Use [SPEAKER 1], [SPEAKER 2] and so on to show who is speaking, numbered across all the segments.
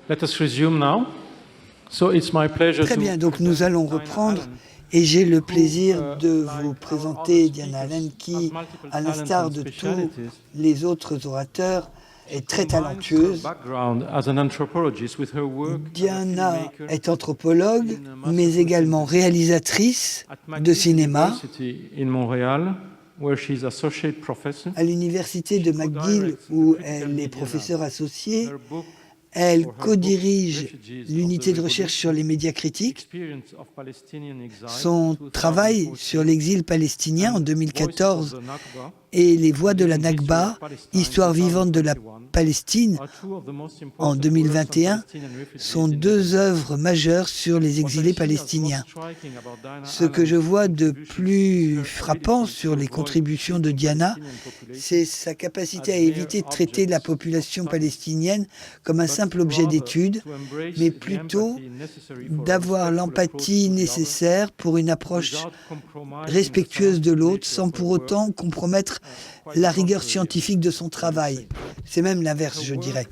[SPEAKER 1] Let us resume now. So it's my pleasure
[SPEAKER 2] Très bien, donc nous allons reprendre et j'ai le plaisir de vous présenter Diana Allen qui, à l'instar de tous les autres orateurs, est très talentueuse. Diana est anthropologue, mais également réalisatrice de cinéma. À l'université de McGill, où elle est professeure associée, elle co-dirige l'unité de recherche sur les médias critiques. Son travail sur l'exil palestinien en 2014 et les voix de la Nakba, histoire vivante de la Palestine en 2021, sont deux œuvres majeures sur les exilés palestiniens. Ce que je vois de plus frappant sur les contributions de Diana, c'est sa capacité à éviter de traiter la population palestinienne comme un simple objet d'étude, mais plutôt d'avoir l'empathie nécessaire pour une approche respectueuse de l'autre, sans pour autant compromettre la rigueur scientifique de son travail. C'est même l'inverse, je dirais.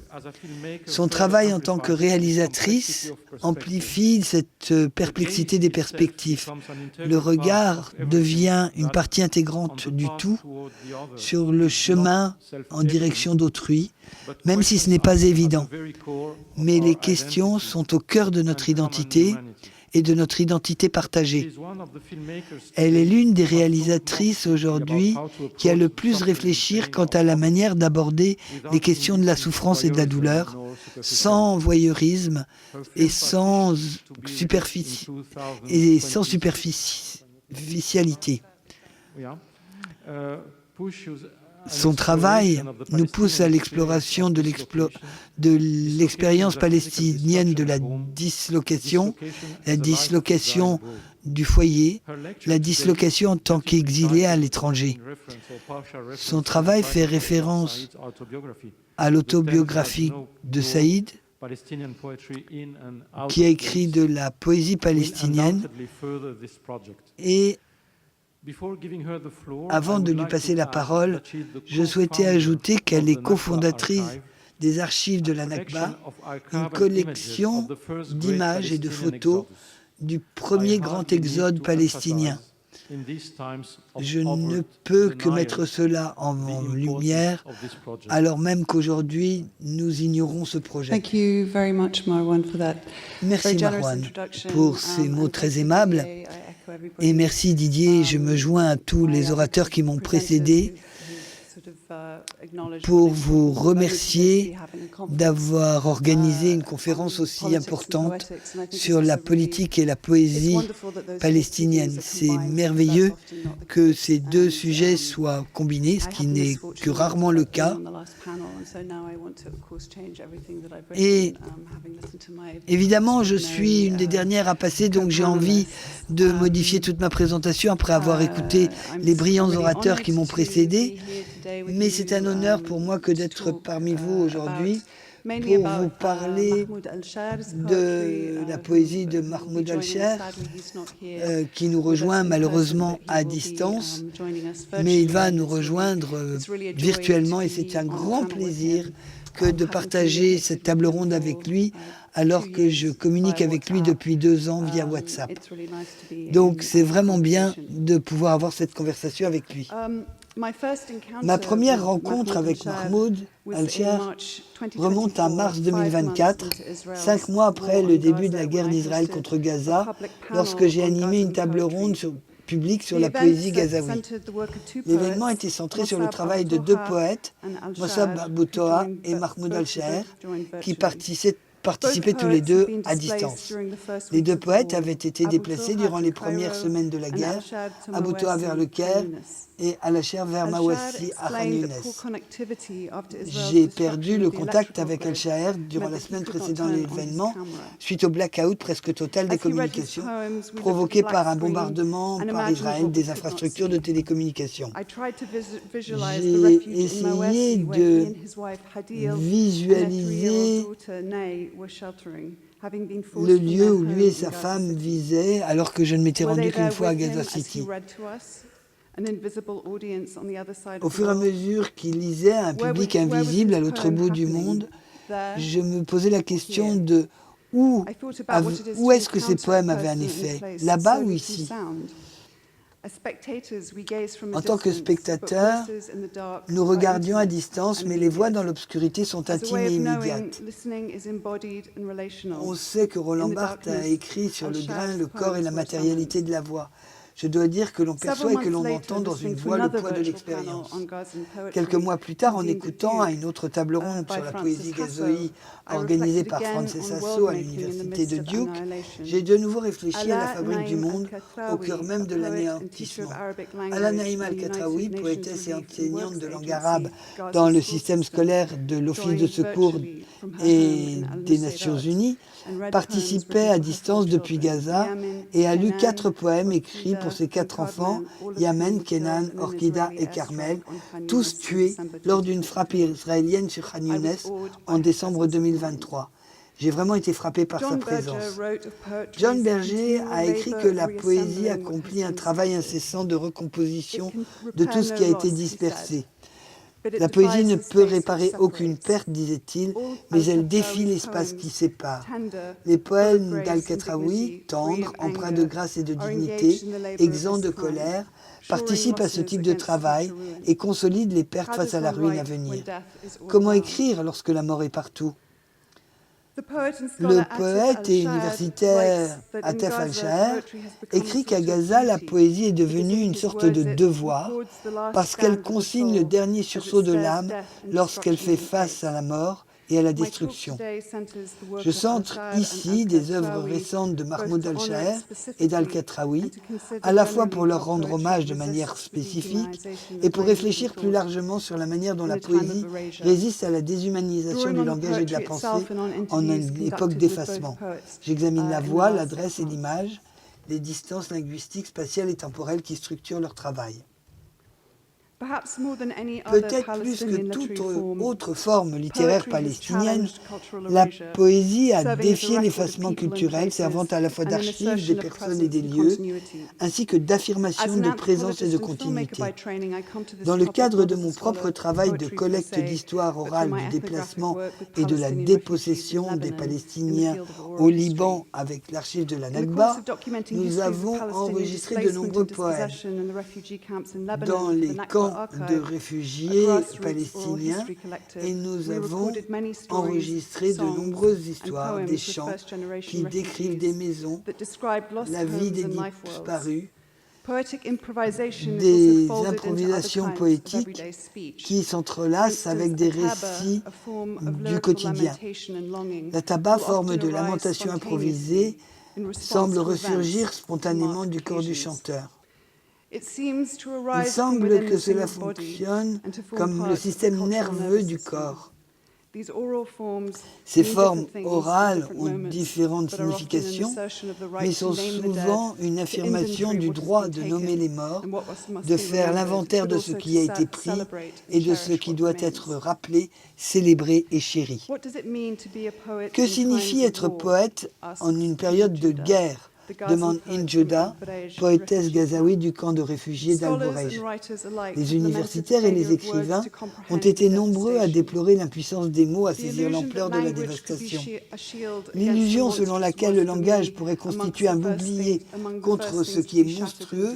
[SPEAKER 2] Son travail en tant que réalisatrice amplifie cette perplexité des perspectives. Le regard devient une partie intégrante du tout sur le chemin en direction d'autrui, même si ce n'est pas évident. Mais les questions sont au cœur de notre identité et de notre identité partagée. Elle est l'une des réalisatrices aujourd'hui qui a le plus réfléchi quant à la manière d'aborder les questions de la souffrance et de la douleur, sans voyeurisme et sans superficialité. Son travail nous pousse à l'exploration de l'expérience palestinienne de la dislocation du foyer, la dislocation en tant qu'exilé à l'étranger. Son travail fait référence à l'autobiographie de Saïd, qui a écrit de la poésie palestinienne, et avant de lui passer la parole, je souhaitais ajouter qu'elle est cofondatrice des archives de la Nakba, une collection d'images et de photos du premier grand exode palestinien. Je ne peux que mettre cela en lumière, alors même qu'aujourd'hui, nous ignorons ce projet. Merci Marwan pour ces mots très aimables. Et merci Didier, je me joins à tous les orateurs qui m'ont précédé pour vous remercier d'avoir organisé une conférence aussi importante sur la politique et la poésie palestinienne. C'est merveilleux que ces deux sujets soient combinés, ce qui n'est que rarement le cas. Et évidemment, je suis une des dernières à passer, donc j'ai envie de modifier toute ma présentation après avoir écouté les brillants orateurs qui m'ont précédé. Mais c'est un honneur pour moi que d'être parmi vous aujourd'hui pour vous parler de la poésie de Mahmoud Al-Sher, qui nous rejoint malheureusement à distance, mais il va nous rejoindre virtuellement et c'est un grand plaisir que de partager cette table ronde avec lui alors que je communique avec lui depuis 2 ans via WhatsApp. Donc c'est vraiment bien de pouvoir avoir cette conversation avec lui. Ma première rencontre avec Mahmoud Al-Sher remonte à mars 2024, 5 mois après le début de la guerre d'Israël contre Gaza, lorsque j'ai animé une table ronde publique sur la poésie gazaoui. L'événement était centré sur le travail de 2 poètes, Mossab Aboutoa et Mahmoud Al-Sher, qui participaient tous les deux à distance. Les 2 poètes avaient été déplacés durant les premières semaines de la guerre, Aboutoa vers le Caire et Al-Sher vers Mawassi à Khan Younes. J'ai perdu le contact avec Al-Sher durant la semaine précédant l'événement, suite au blackout presque total des communications, provoqué par un bombardement par Israël des infrastructures de télécommunications. J'ai essayé de visualiser le lieu où lui et sa femme vivaient, alors que je ne m'étais rendu qu'une fois à Gaza City. Au fur et à mesure qu'il lisait à un public invisible à l'autre bout du monde, je me posais la question de où est-ce que ces poèmes avaient un effet, là-bas ou ici? En tant que spectateurs, nous regardions à distance, mais les voix dans l'obscurité sont intimes et immédiates. On sait que Roland Barthes a écrit sur le grain, le corps et la matérialité de la voix. Je dois dire que l'on perçoit et que l'on entend dans une voix le poids de l'expérience. Quelques mois plus tard, en écoutant à une autre table ronde sur la poésie gazoï organisée par Frances Hasso à l'université de Duke, j'ai de nouveau réfléchi à la fabrique du monde au cœur même de l'anéantissement. Ala Naïma Al-Katraoui, poétesse et enseignante de langue arabe dans le système scolaire de l'Office de secours et des Nations Unies, participait à distance depuis Gaza et a lu 4 poèmes écrits pour ses 4 enfants, Yamen, Kenan, Orkida et Carmel, tous tués lors d'une frappe israélienne sur Khan Younes en décembre 2023. J'ai vraiment été frappé par sa présence. John Berger a écrit que la poésie accomplit un travail incessant de recomposition de tout ce qui a été dispersé. La poésie ne peut réparer aucune perte, disait-il, mais elle défie l'espace qui sépare. Les poèmes d'Al-Katraoui, tendres, empreints de grâce et de dignité, exempts de colère, participent à ce type de travail et consolident les pertes face à la ruine à venir. Comment écrire lorsque la mort est partout ? Le poète et universitaire Atef Al-Shaher écrit qu'à Gaza, la poésie est devenue une sorte de devoir parce qu'elle consigne le dernier sursaut de l'âme lorsqu'elle fait face à la mort et à la destruction. Je centre ici des œuvres récentes de Mahmoud Al-Shaher et d'Al-Katraoui, à la fois pour leur rendre hommage de manière spécifique et pour réfléchir plus largement sur la manière dont la poésie résiste à la déshumanisation du langage et de la pensée en une époque d'effacement. J'examine la voix, l'adresse et l'image, les distances linguistiques, spatiales et temporelles qui structurent leur travail. Peut-être plus que toute autre forme littéraire palestinienne, la poésie a défié l'effacement culturel, servant à la fois d'archives des personnes et des lieux, ainsi que d'affirmation de présence et de continuité. Dans le cadre de mon propre travail de collecte d'histoire orale du déplacement et de la dépossession des Palestiniens au Liban avec l'archive de la Nakba, nous avons enregistré de nombreux poèmes. Dans les camps de réfugiés palestiniens et nous avons enregistré de nombreuses histoires, des chants qui décrivent des maisons, la vie des disparus, des improvisations poétiques qui s'entrelacent avec des récits du quotidien. La taba, forme de lamentation improvisée, semble ressurgir spontanément du corps du chanteur. Il semble que cela fonctionne comme le système nerveux du corps. Ces formes orales ont différentes significations, mais sont souvent une affirmation du droit de nommer les morts, de faire l'inventaire de ce qui a été pris et de ce qui doit être rappelé, célébré et chéri. Que signifie être poète en une période de guerre ? Demande Injuda, poétesse gazaoui du camp de réfugiés d'Al-Borej. Les universitaires et les écrivains ont été nombreux à déplorer l'impuissance des mots à saisir l'ampleur de la dévastation. L'illusion selon laquelle le langage pourrait constituer un bouclier contre ce qui est monstrueux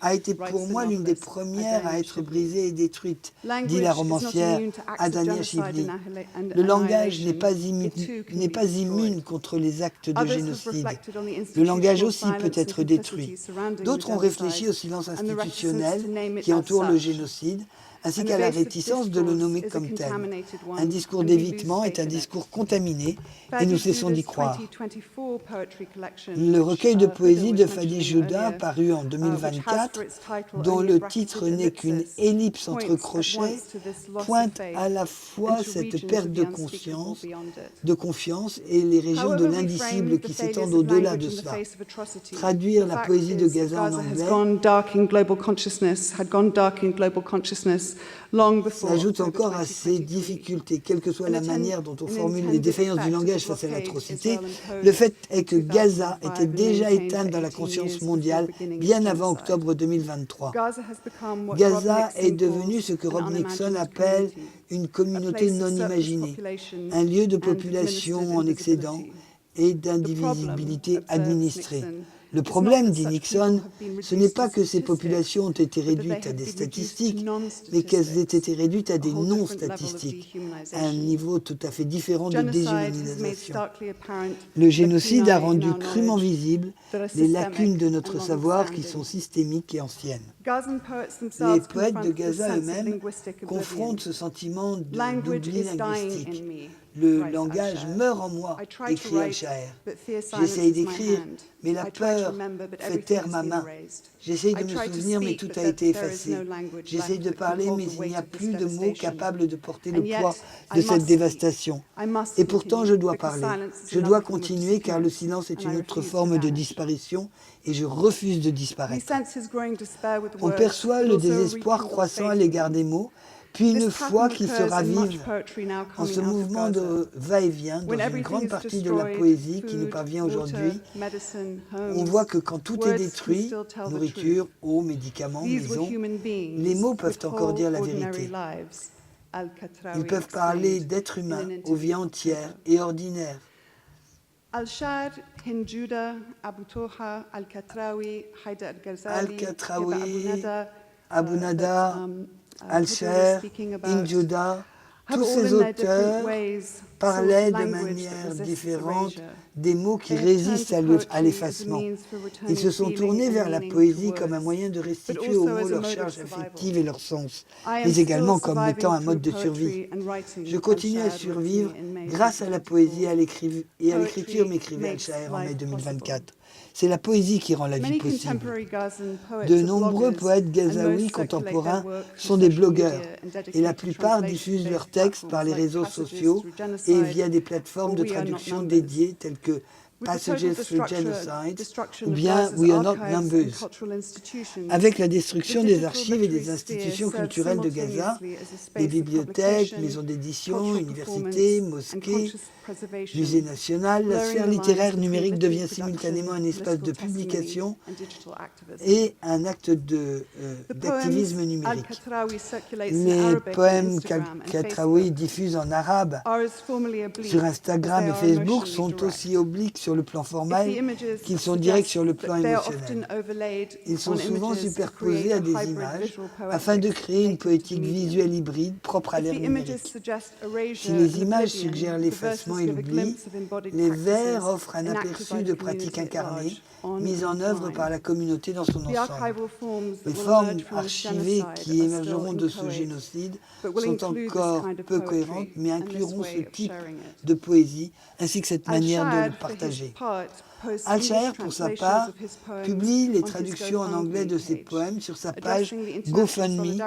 [SPEAKER 2] a été pour moi l'une des premières à être brisée et détruite, dit la romancière Adania Shivli. Le langage n'est pas immune contre les actes de génocide. Le langage aussi peut être détruit. D'autres ont réfléchi au silence institutionnel qui entoure le génocide, ainsi qu'à la réticence de le nommer comme tel. Un discours d'évitement est un discours contaminé et nous cessons d'y croire. Le recueil de poésie de Fadi Jouda, paru en 2024, dont le titre n'est qu'une ellipse entre crochets, pointe à la fois cette perte de confiance et les régions de l'indicible qui s'étendent au-delà de cela. Traduire la poésie de Gaza en anglais s'ajoute encore à ces difficultés, quelle que soit la manière dont on formule les défaillances du langage face à l'atrocité. Le fait est que Gaza était déjà éteinte dans la conscience mondiale bien avant octobre 2023. Gaza est devenue ce que Rob Nixon appelle une communauté non imaginée, un lieu de population en excédent et d'indivisibilité administrée. Le problème, dit Nixon, ce n'est pas que ces populations ont été réduites à des statistiques, mais qu'elles aient été réduites à des non-statistiques, à un niveau tout à fait différent de déshumanisation. Le génocide a rendu crûment visibles les lacunes de notre savoir qui sont systémiques et anciennes. Les poètes de Gaza eux-mêmes confrontent ce sentiment d'oubli linguistique. Le langage meurt en moi, écrit Al-Shaer. J'essaye d'écrire, mais la peur fait taire ma main. J'essaye de me souvenir, mais tout a été effacé. J'essaye de parler, mais il n'y a plus de mots capables de porter le poids de cette dévastation. Et pourtant, je dois parler. Je dois continuer, car le silence est une autre forme de disparition, et je refuse de disparaître. On perçoit le désespoir croissant à l'égard des mots, puis une foi qui se ravive en ce mouvement de va-et-vient dans une grande partie de la poésie qui nous parvient aujourd'hui. On voit que quand tout est détruit, nourriture, eau, médicaments, maison, les mots peuvent encore dire la vérité. Ils peuvent parler d'êtres humains aux vies entières et ordinaires.
[SPEAKER 3] Al-Sha'r, Hinjuda, Abu Toha, Al-Katrawi, Haïdar al-Ghazali,
[SPEAKER 2] Abu Nada, Al-Sha'r, Injuda, tous ces auteurs parlaient de manière différente des mots qui résistent à l'effacement. Ils se sont tournés vers la poésie comme un moyen de restituer aux mots leur charge affective et leur sens, mais également comme étant un mode de survie. Je continue à survivre grâce à la poésie et à l'écriture, m'écrivait Al-Sha'r en mai 2024. C'est la poésie qui rend la vie possible. De nombreux poètes gazaouis contemporains sont des blogueurs et la plupart diffusent leurs textes par les réseaux sociaux et via des plateformes de traduction dédiées telles que Passages through Genocide ou bien We Are Not Numbers. Avec la destruction des archives et des institutions culturelles de Gaza, les bibliothèques, maisons d'édition, universités, mosquées, musée national, la sphère littéraire numérique devient simultanément un espace de publication et un acte d'activisme numérique. Les poèmes qu'Al-Katraoui diffuse en arabe sur Instagram et Facebook sont aussi obliques sur le plan formel qu'ils sont directs sur le plan émotionnel. Ils sont souvent superposés à des images afin de créer une poétique visuelle hybride propre à l'ère numérique. Si les images suggèrent l'effacement et l'oubli, les vers offrent un aperçu de pratiques incarnées mises en œuvre par la communauté dans son ensemble. Les formes archivées qui émergeront de ce génocide sont encore peu cohérentes, mais incluront ce type de poésie ainsi que cette manière de le partager. Al-Sha'r, pour sa part, publie les traductions en anglais de ses poèmes sur sa page GoFundMe,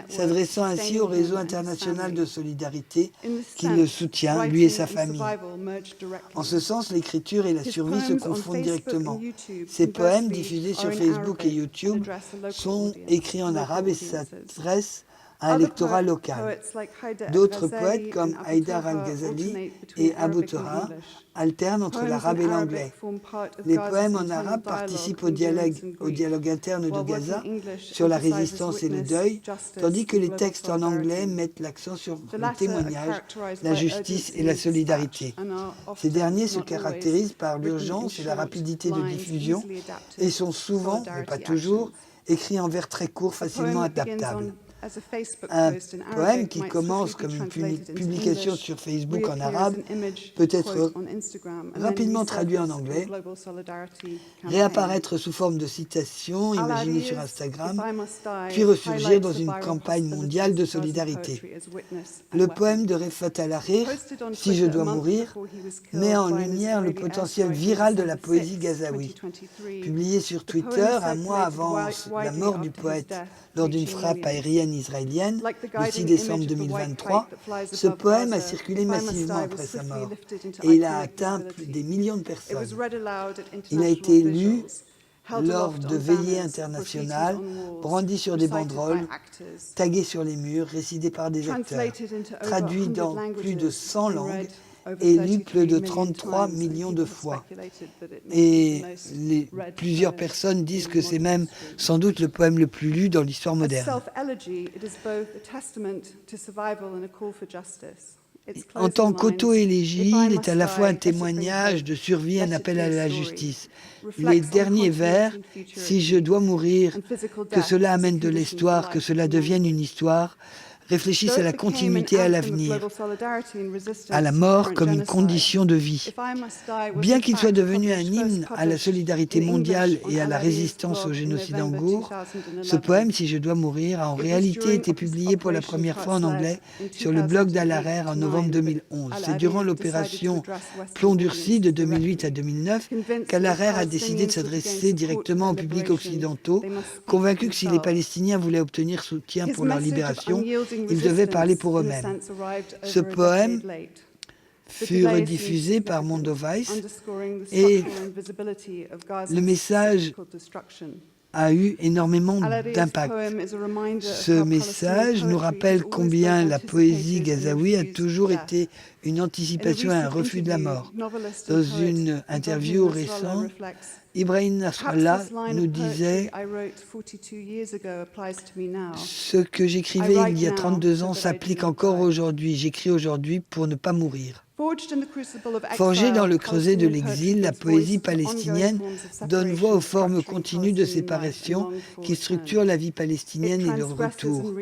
[SPEAKER 2] s'adressant ainsi au réseau international de solidarité qui le soutient, lui et sa famille. En ce sens, l'écriture et la survie se confondent directement. Ses poèmes, diffusés sur Facebook et YouTube, sont écrits en arabe et s'adressent à un lectorat local. D'autres poètes comme Haïdar al-Ghazali et Abu Toha alternent entre l'arabe et l'anglais. Les poèmes en arabe participent au dialogue interne de Gaza sur la résistance et le deuil, tandis que les textes en anglais mettent l'accent sur le témoignage, la justice et la solidarité. Ces derniers se caractérisent par l'urgence et la rapidité de diffusion et sont souvent, mais pas toujours, écrits en vers très courts, facilement adaptables. Un poème qui commence comme une publication sur Facebook en arabe peut être rapidement traduit en anglais, réapparaître sous forme de citation imaginée sur Instagram, puis ressurgir dans une campagne mondiale de solidarité. Le poème de Refat al-Harrir, « Si je dois mourir », met en lumière le potentiel viral de la poésie gazaoui. Publié sur Twitter un mois avant la mort du poète lors d'une frappe aérienne israélienne, le 6 décembre 2023, ce poème a circulé massivement après sa mort et il a atteint des millions de personnes. Il a été lu lors de veillées internationales, brandis sur des banderoles, tagués sur les murs, récités par des acteurs, traduits dans plus de 100 langues et lus plus de 33 millions de fois. Et plusieurs personnes disent que c'est même sans doute le poème le plus lu dans l'histoire moderne. En tant qu'auto-élégie, il est à la fois un témoignage de survie et un appel à la justice. Les derniers vers, « Si je dois mourir, que cela amène de l'histoire, que cela devienne une histoire », réfléchissent à la continuité à l'avenir, à la mort comme une condition de vie. Bien qu'il soit devenu un hymne à la solidarité mondiale et à la résistance au génocide en Gour, ce poème, Si je dois mourir, a en réalité été publié pour la première fois en anglais sur le blog d'Al-Harer en novembre 2011. C'est durant l'opération Plomb durci de 2008 à 2009 qu'Al-Harer a décidé de s'adresser directement au public occidentaux, convaincu que si les Palestiniens voulaient obtenir soutien pour leur libération, ils devaient parler pour eux-mêmes. Ce poème fut rediffusé par Mondoweiss et le message a eu énormément d'impact. Ce message nous rappelle combien la poésie gazaoui a toujours été une anticipation et un refus de la mort. Dans une interview récente, Ibrahim Nasrallah nous disait « Ce que j'écrivais il y a 32 ans s'applique encore aujourd'hui. J'écris aujourd'hui pour ne pas mourir. » Forgée dans le creuset de l'exil, la poésie palestinienne donne voix aux formes continues de séparation qui structurent la vie palestinienne et leur retour.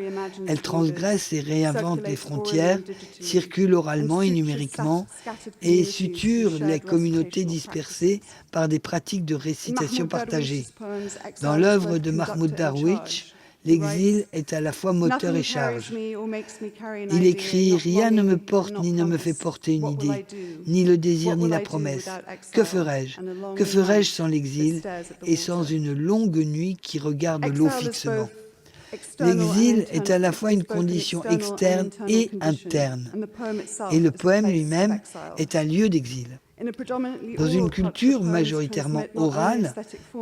[SPEAKER 2] Elle transgresse et réinvente les frontières, circule oralement et numériquement et suture les communautés dispersées par des pratiques de récitation partagée. Dans l'œuvre de Mahmoud Darwich, l'exil est à la fois moteur et charge. Il écrit « Rien ne me porte ni ne me fait porter une idée, ni le désir ni la promesse. Que ferais-je? Que ferais-je sans l'exil et sans une longue nuit qui regarde l'eau fixement ?» L'exil est à la fois une condition externe et interne. Et le poème lui-même est un lieu d'exil. Dans une culture majoritairement orale,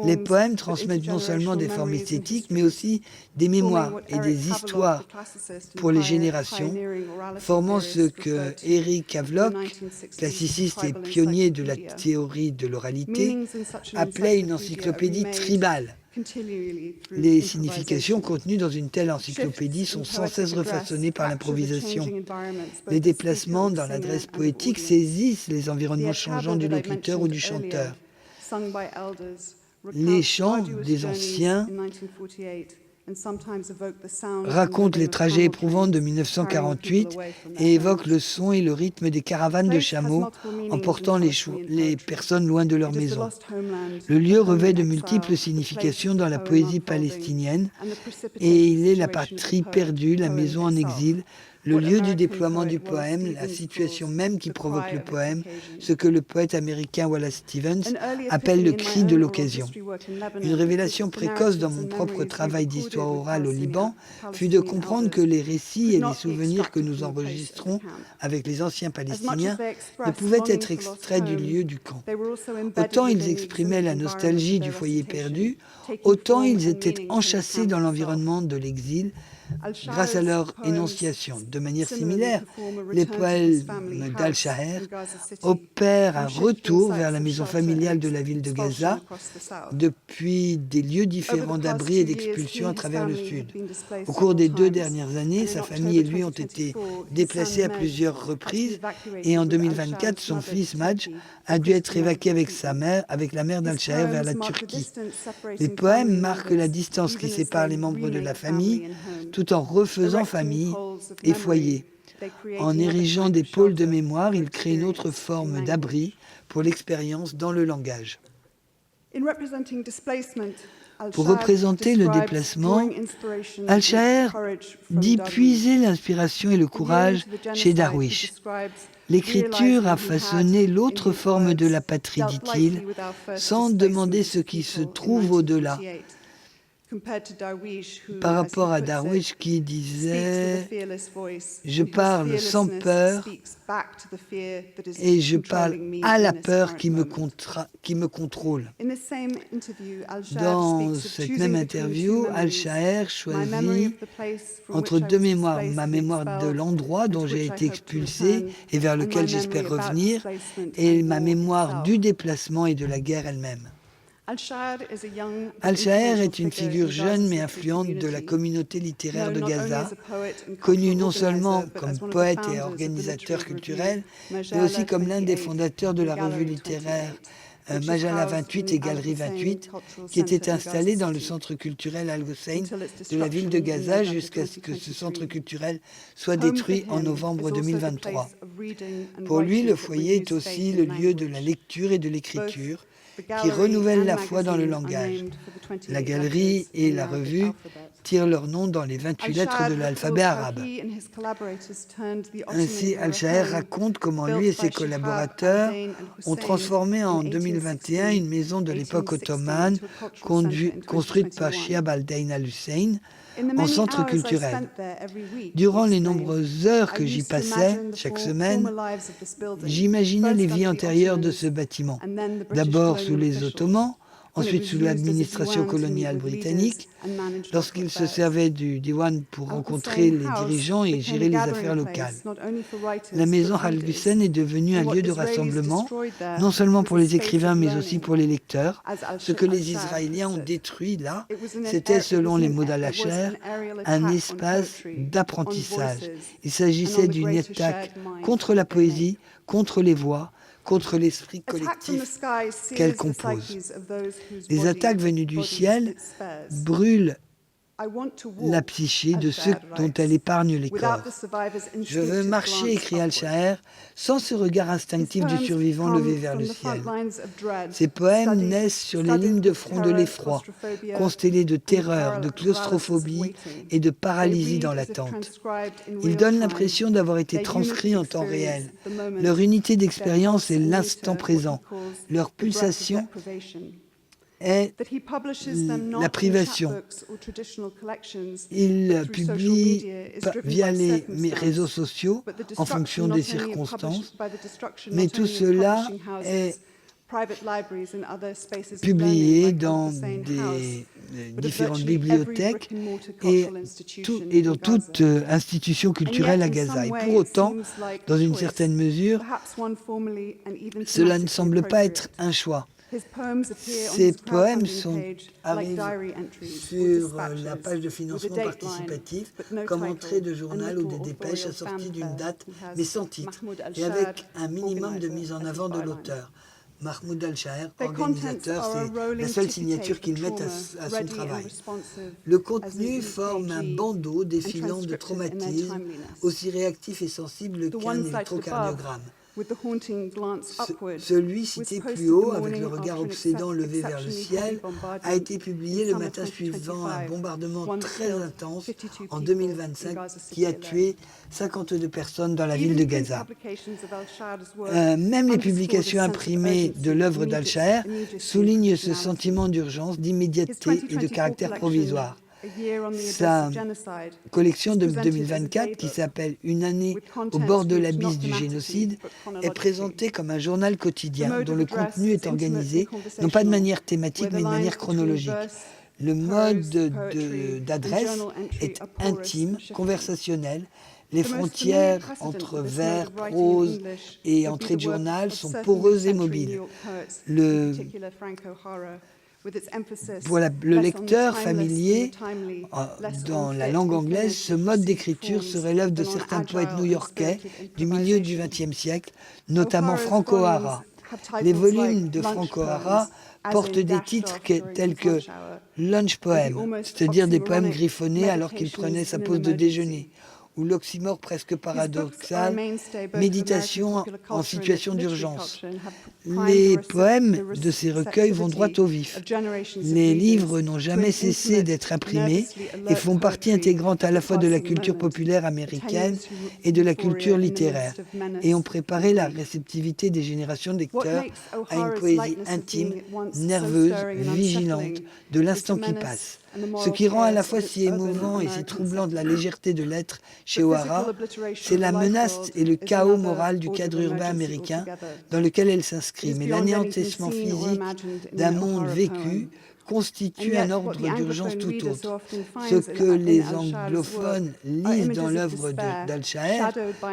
[SPEAKER 2] les poèmes transmettent non seulement des formes esthétiques, mais aussi des mémoires et des histoires pour les générations, formant ce que Eric Havelock, classiciste et pionnier de la théorie de l'oralité, appelait une encyclopédie tribale. Les significations contenues dans une telle encyclopédie sont sans cesse refaçonnées par l'improvisation. Les déplacements dans l'adresse poétique saisissent les environnements changeants du locuteur ou du chanteur. Les chants des anciens racontent les trajets éprouvants de 1948 et évoquent le son et le rythme des caravanes de chameaux emportant les personnes loin de leur maison. Le lieu revêt de multiples significations dans la poésie palestinienne et il est la patrie perdue, la maison en exil, le lieu du déploiement du poème, la situation même qui provoque le poème, ce que le poète américain Wallace Stevens appelle le cri de l'occasion. Une révélation précoce dans mon propre travail d'histoire orale au Liban fut de comprendre que les récits et les souvenirs que nous enregistrons avec les anciens Palestiniens ne pouvaient être extraits du lieu du camp. Autant ils exprimaient la nostalgie du foyer perdu, autant ils étaient enchâssés dans l'environnement de l'exil, grâce à leur énonciation. De manière similaire, les poèmes d'Al-Shaher opèrent un retour vers la maison familiale de la ville de Gaza depuis des lieux différents d'abri et d'expulsion à travers le Sud. Au cours des 2 dernières années, sa famille et lui ont été déplacés à plusieurs reprises et en 2024, son fils Madj a dû être évacué avec la mère d'Al-Shaher vers la Turquie. Les poèmes marquent la distance qui sépare les membres de la famille, tout en refaisant famille et foyer. En érigeant des pôles de mémoire, il crée une autre forme d'abri pour l'expérience dans le langage. Pour représenter le déplacement, Al-Shaher dit puiser l'inspiration et le courage chez Darwish. L'écriture a façonné l'autre forme de la patrie, dit-il, sans demander ce qui se trouve au-delà. par rapport à Darwish qui disait « Je parle sans peur et je parle à la peur qui me contrôle ». Dans cette même interview, Al-Shaher choisit entre deux mémoires, ma mémoire de l'endroit dont j'ai été expulsé et vers lequel j'espère revenir, et ma mémoire du déplacement et de la guerre elle-même. Al-Shaher est une figure jeune mais influente de la communauté littéraire de Gaza, connu non seulement comme poète et organisateur culturel, mais aussi comme l'un des fondateurs de la revue littéraire Majalla 28 et Galerie 28, qui était installée dans le centre culturel Al-Hussein de la ville de Gaza jusqu'à ce que ce centre culturel soit détruit en novembre 2023. Pour lui, le foyer est aussi le lieu de la lecture et de l'écriture, qui renouvelle la foi dans le langage. La galerie et la revue tirent leur nom dans les 28 lettres de l'alphabet arabe. Ainsi, Al-Shaher raconte comment lui et ses collaborateurs ont transformé en 2021 une maison de l'époque ottomane construite par Shihab al-Dain al-Hussein en centre culturel. Durant les nombreuses heures que j'y passais chaque semaine, j'imaginais les vies antérieures de ce bâtiment. D'abord sous les Ottomans, ensuite sous l'administration coloniale britannique, lorsqu'il se servait du Diwan pour rencontrer les dirigeants et gérer les affaires locales. La maison Al-Hussein est devenue un lieu de rassemblement, non seulement pour les écrivains, mais aussi pour les lecteurs. Ce que les Israéliens ont détruit là, c'était, selon les mots d'Al-Shaher, un espace d'apprentissage. Il s'agissait d'une attaque contre la poésie, contre les voix, contre l'esprit collectif qu'elle compose. Les attaques venues du ciel brûlent la psyché de ceux dont elle épargne les corps. Je veux marcher, écrit Al-Shaher, sans ce regard instinctif du survivant levé vers le ciel. Ces poèmes naissent sur les lignes de front de l'effroi, constellés de terreur, de claustrophobie et de paralysie dans l'attente. Ils donnent l'impression d'avoir été transcrits en temps réel. Leur unité d'expérience est l'instant présent. Leur pulsation est la privation. Il publie via les réseaux sociaux en fonction des circonstances, mais tout cela est publié dans des différentes bibliothèques et dans toute institution culturelle à Gaza. Et pour autant, dans une certaine mesure, cela ne semble pas être un choix. Ces poèmes arrivent sur la page de financement participatif comme entrée de journal ou de dépêche assortie d'une date, mais sans titre, et avec un minimum de mise en avant de l'auteur. Mahmoud Al-Shaher, organisateur, c'est la seule signature qu'il met à son travail. Le contenu forme un bandeau défilant de traumatismes, aussi réactif et sensible qu'un électrocardiogramme. Celui cité plus haut, avec le regard obsédant levé vers le ciel, a été publié le matin suivant un bombardement très intense en 2025 qui a tué 52 personnes dans la ville de Gaza. Même les publications imprimées de l'œuvre d'Al-Shaher soulignent ce sentiment d'urgence, d'immédiateté et de caractère provisoire. Sa collection de 2024, qui s'appelle « Une année au bord de l'abysse du génocide », est présentée comme un journal quotidien dont le contenu est organisé, non pas de manière thématique, mais de manière chronologique. Le mode d'adresse est intime, conversationnel. Les frontières entre vers, prose et entrée de journal sont poreuses et mobiles. Pour le lecteur familier, dans la langue anglaise, ce mode d'écriture serait l'œuvre de certains poètes new-yorkais du milieu du XXe siècle, notamment Frank O'Hara. Les volumes de Frank O'Hara portent des titres tels que Lunch Poem, c'est-à-dire des poèmes griffonnés alors qu'il prenait sa pause de déjeuner, ou l'oxymore presque paradoxal, méditation en situation d'urgence. Les poèmes de ces recueils vont droit au vif. Les livres n'ont jamais cessé d'être imprimés et font partie intégrante à la fois de la culture populaire américaine et de la culture littéraire, et ont préparé la réceptivité des générations de lecteurs à une poésie intime, nerveuse, vigilante, de l'instant qui passe. Ce qui rend à la fois si émouvant et si troublant de la légèreté de l'être chez O'Hara, c'est la menace et le chaos moral du cadre urbain américain dans lequel elle s'inscrit. Mais l'anéantissement physique d'un monde vécu constitue un ordre d'urgence tout autre. Ce que les anglophones lisent dans l'œuvre d'Al-Shaher,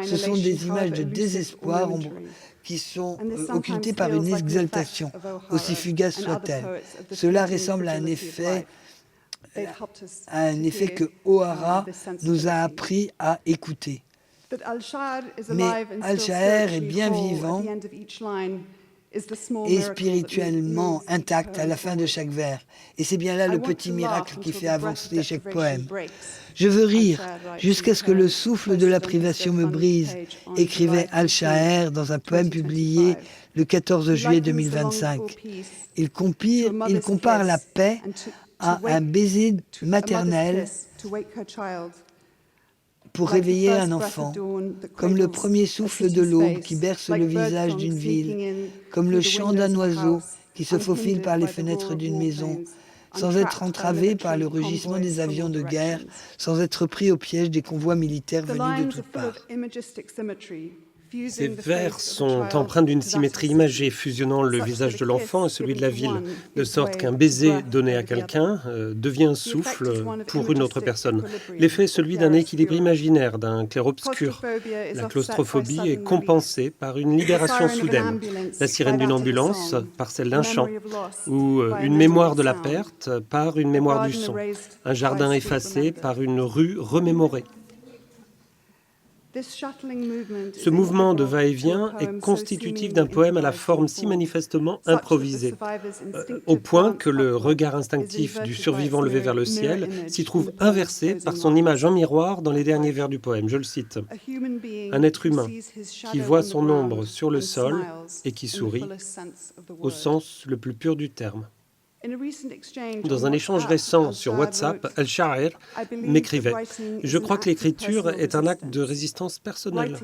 [SPEAKER 2] ce sont des images de désespoir qui sont occultées par une exaltation, aussi fugace soit-elle. Cela ressemble à un effet que O'Hara nous a appris à écouter. Mais Al-Shaher est bien vivant et spirituellement intact à la fin de chaque vers. Et c'est bien là le petit miracle qui fait avancer chaque poème. Je veux rire jusqu'à ce que le souffle de la privation me brise, écrivait Al-Shaher dans un poème publié le 14 juillet 2025. Il compare la paix à un baiser maternel pour réveiller un enfant, comme le premier souffle de l'aube qui berce le visage d'une ville, comme le chant d'un oiseau qui se faufile par les fenêtres d'une maison, sans être entravé par le rugissement des avions de guerre, sans être pris au piège des convois militaires venus de toutes parts.
[SPEAKER 4] Ces vers sont empreints d'une symétrie imagée, fusionnant le visage de l'enfant et celui de la ville, de sorte qu'un baiser donné à quelqu'un devient un souffle pour une autre personne. L'effet est celui d'un équilibre imaginaire, d'un clair-obscur. La claustrophobie est compensée par une libération soudaine. La sirène d'une ambulance par celle d'un chant, ou une mémoire de la perte par une mémoire du son. Un jardin effacé par une rue remémorée. Ce mouvement de va-et-vient est constitutif d'un poème à la forme si manifestement improvisée, au point que le regard instinctif du survivant levé vers le ciel s'y trouve inversé par son image en miroir dans les derniers vers du poème. Je le cite. Un être humain qui voit son ombre sur le sol et qui sourit, au sens le plus pur du terme. Dans un échange récent sur WhatsApp, Al-Shaher m'écrivait « Je crois que l'écriture est un acte de résistance personnelle. »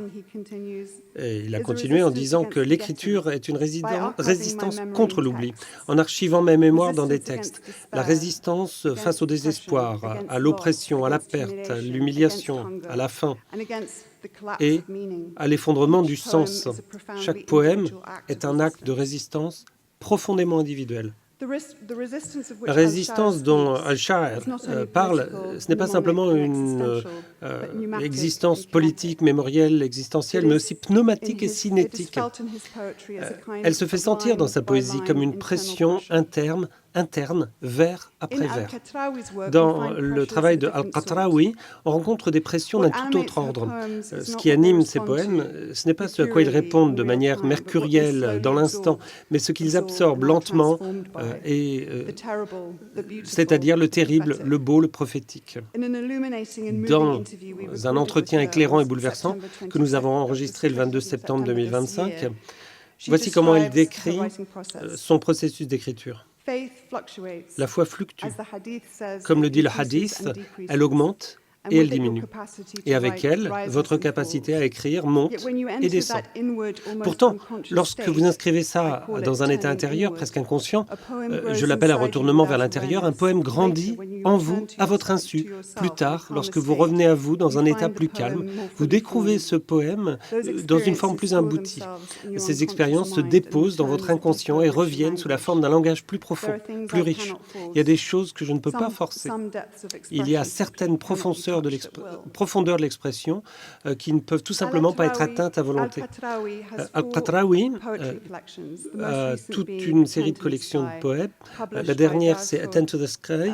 [SPEAKER 4] Et il a continué en disant que l'écriture est une résistance contre l'oubli, en archivant mes mémoires dans des textes. La résistance face au désespoir, à l'oppression, à la perte, à l'humiliation, à la faim et à l'effondrement du sens. Chaque poème est un acte de résistance profondément individuel. La résistance dont Al-Shaher parle, ce n'est pas simplement une existence politique, mémorielle, existentielle, mais aussi pneumatique et cinétique. Elle se fait sentir dans sa poésie comme une pression interne, vers après vers. Dans le travail de Al-Qatrawi, on rencontre des pressions d'un tout autre ordre. Ce qui anime ces poèmes, ce n'est pas ce à quoi ils répondent de manière mercurielle dans l'instant, mais ce qu'ils absorbent lentement, c'est-à-dire le terrible, le beau, le prophétique. Dans un entretien éclairant et bouleversant que nous avons enregistré le 22 septembre 2025, voici comment elle décrit son processus d'écriture. La foi fluctue. Comme le dit le hadith, elle augmente et elle diminue. Et avec elle, votre capacité à écrire monte et descend. Pourtant, lorsque vous inscrivez ça dans un état intérieur, presque inconscient, je l'appelle un retournement vers l'intérieur, un poème grandit en vous, à votre insu. Plus tard, lorsque vous revenez à vous dans un état plus calme, vous découvrez ce poème dans une forme plus aboutie. Ces expériences se déposent dans votre inconscient et reviennent sous la forme d'un langage plus profond, plus riche. Il y a des choses que je ne peux pas forcer. Il y a certaines profondeurs de l'expression qui ne peuvent tout simplement pas être atteintes à volonté. Al-Qatrawi a toute une série de collections de poèmes. La dernière, c'est Attend to the Sky,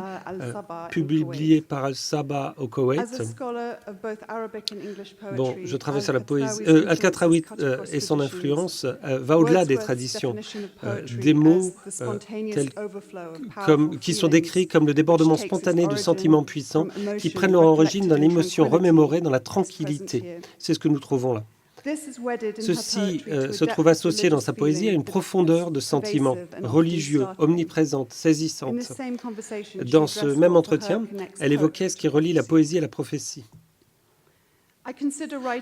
[SPEAKER 4] publiée par Al-Saba au Koweït. Bon, je travaille sur la poésie. Al-Qatrawi et son influence va au-delà des traditions. Des mots qui sont décrits comme le débordement spontané de sentiments puissants qui prennent leur origine dans l'émotion remémorée dans la tranquillité. C'est ce que nous trouvons là. Ceci se trouve associé dans sa poésie à une profondeur de sentiments religieux, omniprésente, saisissante. Dans ce même entretien, elle évoquait ce qui relie la poésie à la prophétie.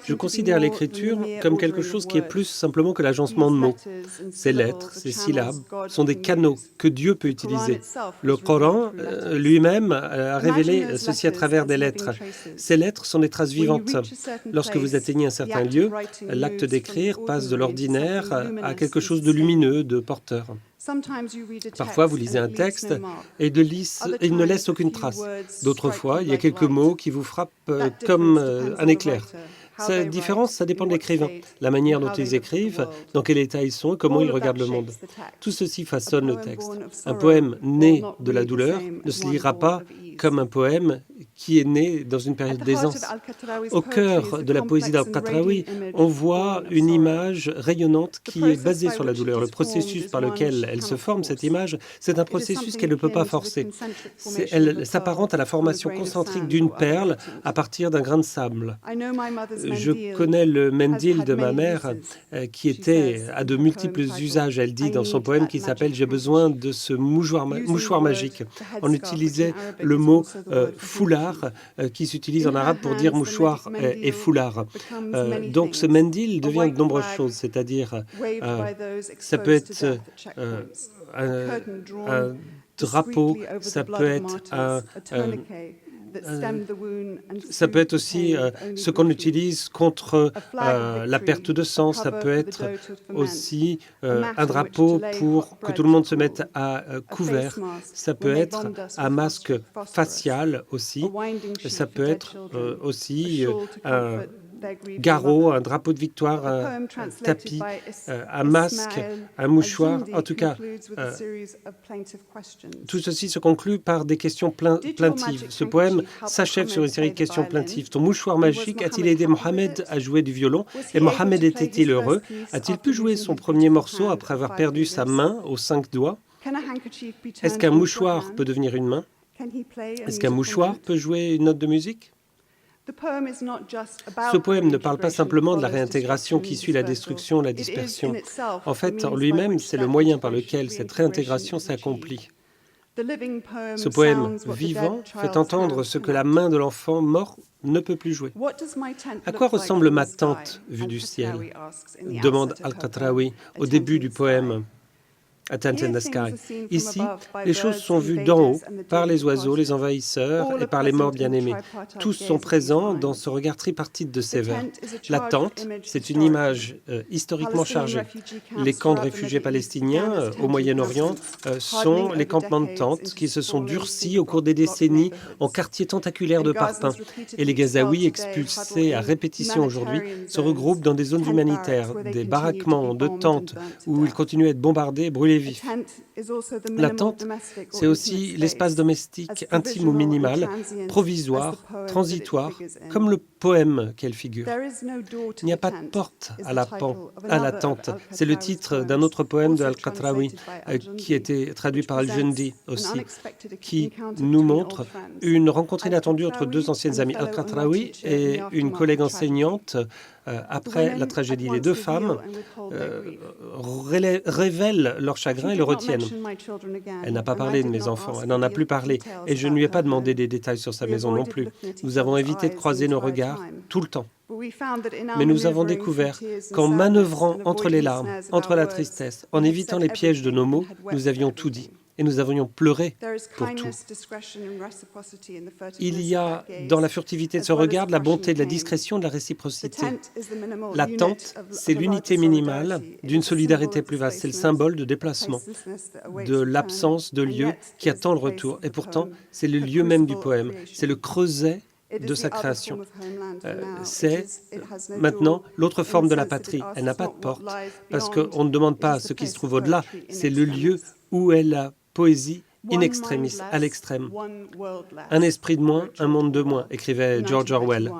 [SPEAKER 4] Je considère l'écriture comme quelque chose qui est plus simplement que l'agencement de mots. Ces lettres, ces syllabes sont des canaux que Dieu peut utiliser. Le Coran lui-même a révélé ceci à travers des lettres. Ces lettres sont des traces vivantes. Lorsque vous atteignez un certain lieu, l'acte d'écrire passe de l'ordinaire à quelque chose de lumineux, de porteur. Parfois, vous lisez un texte et il ne laisse aucune trace. D'autres fois, il y a quelques mots qui vous frappent comme un éclair. Cette différence, ça dépend de l'écrivain, la manière dont ils écrivent, dans quel état ils sont et comment ils regardent le monde. Tout ceci façonne le texte. Un poème né de la douleur ne se lira pas comme un poème qui est né dans une période d'aisance. Au cœur de la poésie d'Al-Qatrawi, on voit une image rayonnante qui est basée sur la douleur. Le processus par lequel elle se forme, cette image, c'est un processus qu'elle ne peut pas forcer. Elle s'apparente à la formation concentrique d'une perle à partir d'un grain de sable. Je connais le mendil de ma mère qui était à de multiples usages. Elle dit dans son poème qui s'appelle « J'ai besoin de ce mouchoir magique ». On utilisait le mot foulard qui s'utilise en arabe pour dire mouchoir et foulard. Donc ce mendil devient de nombreuses choses, c'est-à-dire ça peut être un drapeau, ça peut être aussi ce qu'on utilise contre la perte de sang. Ça peut être aussi un drapeau pour que tout le monde se mette à couvert. Ça peut être un masque facial aussi. Ça peut être aussi un garrot, un drapeau de victoire, un tapis, un masque, un mouchoir. En tout cas, tout ceci se conclut par des questions plaintives. Ce poème s'achève sur une série de questions plaintives. Ton mouchoir magique a-t-il aidé Mohamed à jouer du violon? Et Mohamed était-il heureux? A-t-il pu jouer son premier morceau après avoir perdu sa main aux 5 doigts? Est-ce qu'un mouchoir peut devenir une main? Est-ce qu'un mouchoir peut jouer une note de musique? Ce poème ne parle pas simplement de la réintégration qui suit la destruction, la dispersion. En fait, en lui-même, c'est le moyen par lequel cette réintégration s'accomplit. Ce poème vivant fait entendre ce que la main de l'enfant mort ne peut plus jouer. À quoi ressemble ma tente vue du ciel? Demande Al-Qatrawi au début du poème. A Tent in the Sky. Ici, les choses sont vues d'en haut par les oiseaux, les envahisseurs et par les morts bien-aimés. Tous sont présents dans ce regard tripartite de ces vers. La tente, c'est une image historiquement chargée. Les camps de réfugiés palestiniens au Moyen-Orient sont les campements de tentes qui se sont durcis au cours des décennies en quartiers tentaculaires de parpaings. Et les Gazaouis, expulsés à répétition aujourd'hui, se regroupent dans des zones humanitaires, des baraquements de tentes où ils continuent à être bombardés et brûlés vifs. La tente, c'est aussi l'espace domestique intime ou minimal, provisoire, transitoire, comme le poème qu'elle figure. Il n'y a pas de porte à la tente. C'est le titre d'un autre poème de Al-Qatrawi qui a été traduit par Al-Jundi aussi, qui nous montre une rencontre inattendue entre deux anciennes amies. Al-Qatrawi et une collègue enseignante après la tragédie. Les deux femmes révèlent leur chagrin et le retiennent. Elle n'a pas parlé de mes enfants, elle n'en a plus parlé, et je ne lui ai pas demandé des détails sur sa maison non plus. Nous avons évité de croiser nos regards tout le temps. Mais nous avons découvert qu'en manœuvrant entre les larmes, entre la tristesse, en évitant les pièges de nos mots, nous avions tout dit. Et nous avions pleuré pour tout. Il y a dans la furtivité de ce regard de la bonté, de la discrétion, de la réciprocité. La tente, c'est l'unité minimale d'une solidarité plus vaste. C'est le symbole de déplacement, de l'absence de lieu qui attend le retour. Et pourtant, c'est le lieu même du poème. C'est le creuset de sa création. C'est maintenant l'autre forme de la patrie. Elle n'a pas de porte, parce qu'on ne demande pas ce qui se trouve au-delà. C'est le lieu où est la poésie in extremis, à l'extrême. Un esprit de moins, un monde de moins, écrivait George Orwell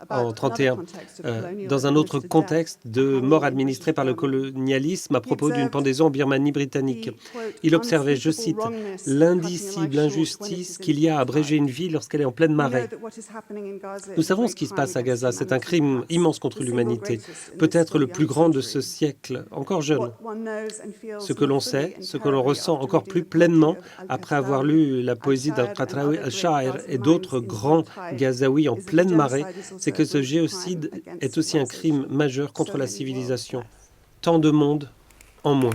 [SPEAKER 4] en 1931, dans un autre contexte de mort administrée par le colonialisme à propos d'une pendaison en Birmanie britannique. Il observait, je cite, « l'indicible injustice qu'il y a à abréger une vie lorsqu'elle est en pleine marée ». Nous savons ce qui se passe à Gaza, c'est un crime immense contre l'humanité, peut-être le plus grand de ce siècle, encore jeune. Ce que l'on sait, ce que l'on ressent encore plus pleinement après avoir lu la poésie d'Al-Qatrawi, Al-Sha'ir et d'autres grands Gazaouis en pleine marée, c'est que ce génocide est aussi un crime majeur contre la civilisation. Tant de monde en moins.